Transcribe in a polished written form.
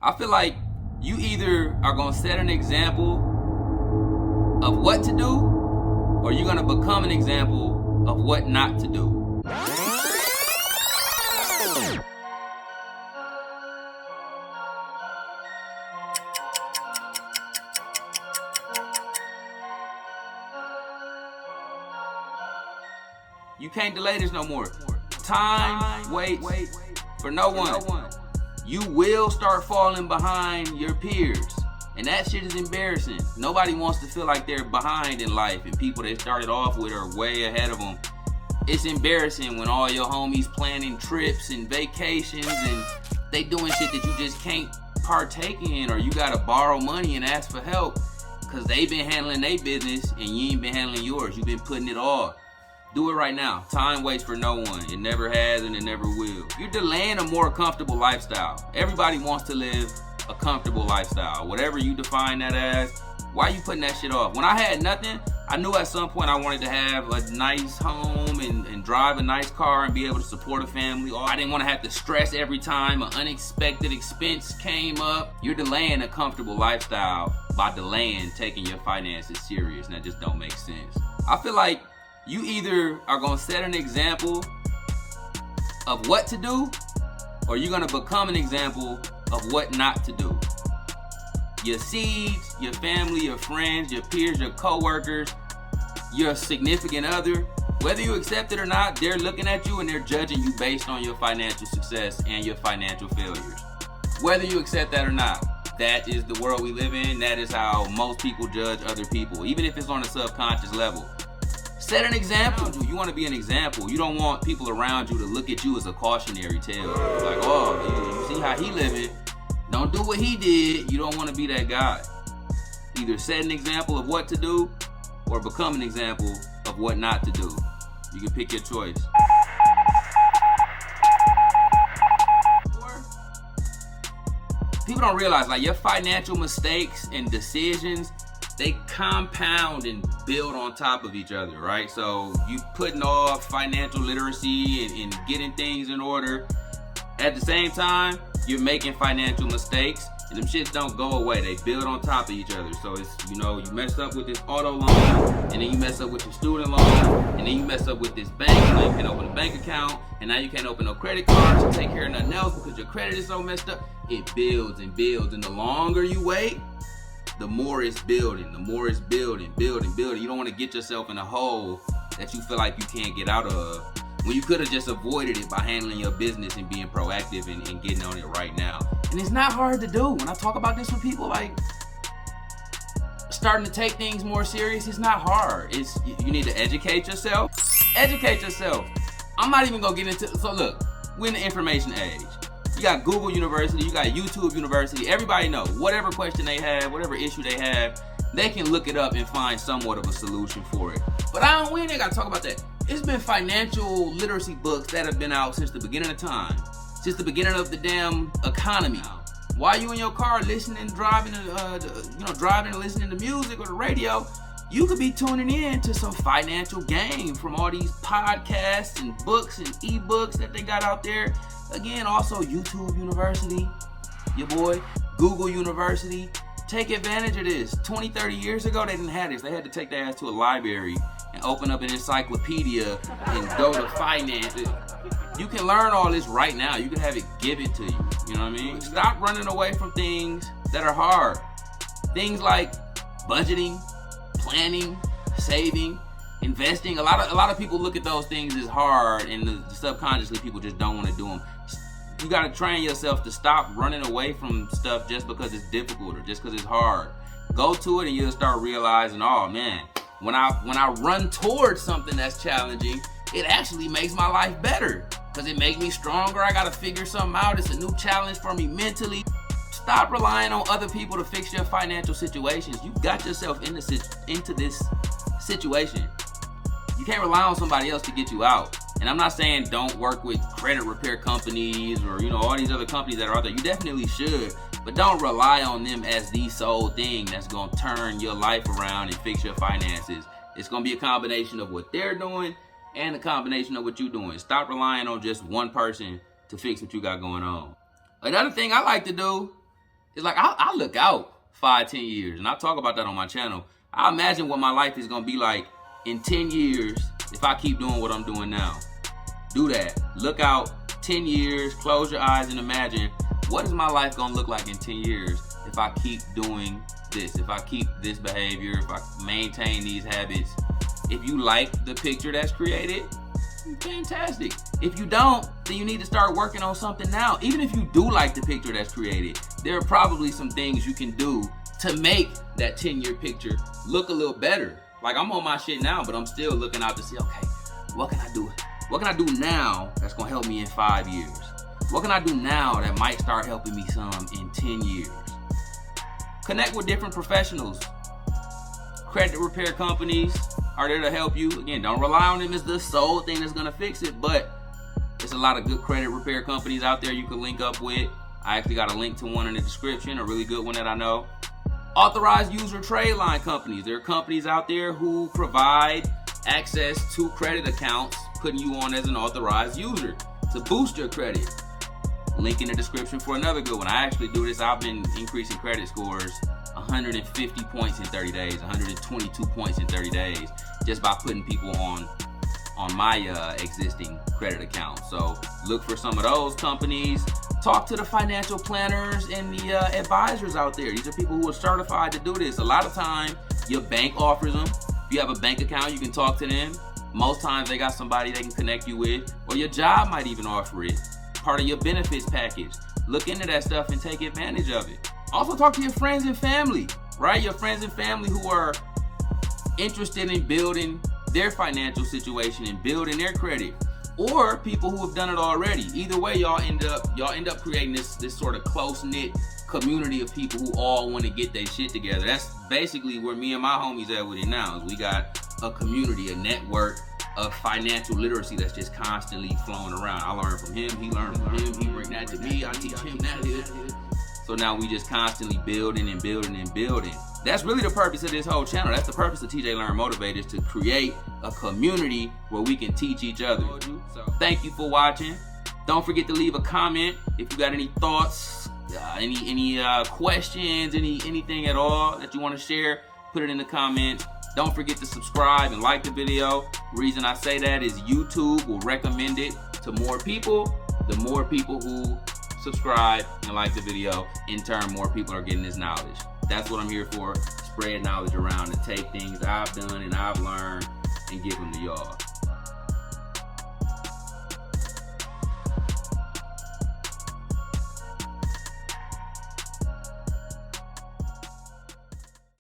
I feel like you either are going to set an example of what to do, or you're going to become an example of what not to do. You can't delay this no more. Time waits for no one. You will start falling behind your peers. And that shit is embarrassing. Nobody wants to feel like they're behind in life, and people they started off with are way ahead of them. It's embarrassing when all your homies planning trips and vacations and they doing shit that you just can't partake in, or you gotta borrow money and ask for help because they been handling their business and you ain't been handling yours. You've been putting it off. Do it right now. Time waits for no one. It never has and it never will. You're delaying a more comfortable lifestyle. Everybody wants to live a comfortable lifestyle. Whatever you define that as, why are you putting that shit off? When I had nothing, I knew at some point I wanted to have a nice home and drive a nice car and be able to support a family. Or I didn't want to have to stress every time an unexpected expense came up. You're delaying a comfortable lifestyle by delaying taking your finances serious, and that just don't make sense. I feel like you either are going to set an example of what to do, or you're going to become an example of what not to do. Your seeds, your family, your friends, your peers, your coworkers, your significant other, whether you accept it or not, they're looking at you and they're judging you based on your financial success and your financial failures. Whether you accept that or not, that is the world we live in. That is how most people judge other people, even if it's on a subconscious level. Set an example. You want to be an example. You don't want people around you to look at you as a cautionary tale. Like, oh, you see how he living? Don't do what he did. You don't want to be that guy. Either set an example of what to do or become an example of what not to do. You can pick your choice. People don't realize, like, your financial mistakes and decisions, they compound and build on top of each other, right? So you putting off financial literacy and getting things in order. At the same time, you're making financial mistakes, and them shits don't go away. They build on top of each other. So it's, you mess up with this auto loan, and then you mess up with your student loan, and then you mess up with this bank, and you can't open a bank account, and now you can't open no credit cards to take care of nothing else because your credit is so messed up. It builds and builds, and the longer you wait, the more it's building, building. You don't want to get yourself in a hole that you feel like you can't get out of, when you could have just avoided it by handling your business and being proactive and getting on it right now. And it's not hard to do. When I talk about this with people, like, starting to take things more serious, it's not hard. You need to educate yourself. Educate yourself. I'm not even gonna get into, so look, we're in the information age. You got Google University, you got YouTube University. Everybody know whatever question they have, whatever issue they have, they can look it up and find somewhat of a solution for it. But we ain't gotta talk about that. It's been financial literacy books that have been out since the beginning of time, since the beginning of the damn economy. While you in your car listening, driving and listening to music or the radio, you could be tuning in to some financial game from all these podcasts and books and ebooks that they got out there. Again, also YouTube University, your boy, Google University. Take advantage of this. 20, 30 years ago, they didn't have this. They had to take their ass to a library and open up an encyclopedia and go to finance. You can learn all this right now. You can have it given to you. You know what I mean? Stop running away from things that are hard. Things like budgeting, planning, saving, investing. A lot of people look at those things as hard, and subconsciously people just don't want to do them. You got to train yourself to stop running away from stuff just because it's difficult or just because it's hard. Go to it and you'll start realizing, oh man, when I run towards something that's challenging, it actually makes my life better because it makes me stronger. I got to figure something out. It's a new challenge for me mentally. Stop relying on other people to fix your financial situations. You got yourself into this situation. You can't rely on somebody else to get you out. And I'm not saying don't work with credit repair companies or, all these other companies that are out there. You definitely should, but don't rely on them as the sole thing that's going to turn your life around and fix your finances. It's going to be a combination of what they're doing and a combination of what you're doing. Stop relying on just one person to fix what you got going on. Another thing I like to do It's like I look out 5-10 years, and I talk about that on my channel. I imagine what my life is gonna be like in 10 years if I keep doing what I'm doing now. Do that. Look out 10 years, close your eyes and imagine, what is my life gonna look like in 10 years if I keep doing this, if I keep this behavior, if I maintain these habits. If you like the picture that's created, fantastic. If you don't, then you need to start working on something now. Even if you do like the picture that's created, there are probably some things you can do to make that 10-year picture look a little better. Like, I'm on my shit now, but I'm still looking out to see, okay, what can I do? What can I do now that's gonna help me in 5 years? What can I do now that might start helping me some in 10 years? Connect with different professionals. Credit repair companies are there to help you. Again, don't rely on them as the sole thing that's gonna fix it, but there's a lot of good credit repair companies out there you can link up with. I actually got a link to one in the description, a really good one that I know. Authorized user trade line companies. There are companies out there who provide access to credit accounts, putting you on as an authorized user to boost your credit. Link in the description for another good one. I actually do this. I've been increasing credit scores 150 points in 30 days, 122 points in 30 days, just by putting people on my existing credit account. So look for some of those companies. Talk to the financial planners and the advisors out there. These are people who are certified to do this. A lot of time, your bank offers them. If you have a bank account, you can talk to them. Most times they got somebody they can connect you with, or your job might even offer it. Part of your benefits package. Look into that stuff and take advantage of it. Also talk to your friends and family, right? Your friends and family who are interested in building their financial situation and building their credit, or people who have done it already. Either way, y'all end up creating this sort of close-knit community of people who all want to get their shit together. That's basically where me and my homies at with it now. Is we got a community, a network of financial literacy that's just constantly flowing around. I learn from him, he learns from him, he bring that to me, I teach him that. So now we just constantly building and building and building. That's really the purpose of this whole channel. That's the purpose of TJ Learn Motivate, is to create a community where we can teach each other. Thank you for watching. Don't forget to leave a comment if you got any thoughts, any questions, anything at all that you want to share. Put it in the comments. Don't forget to subscribe and like the video. The reason I say that is YouTube will recommend it to more people. The more people who subscribe and like the video, in turn, more people are getting this knowledge. That's what I'm here for. Spread knowledge around and take things I've done and I've learned and give them to y'all.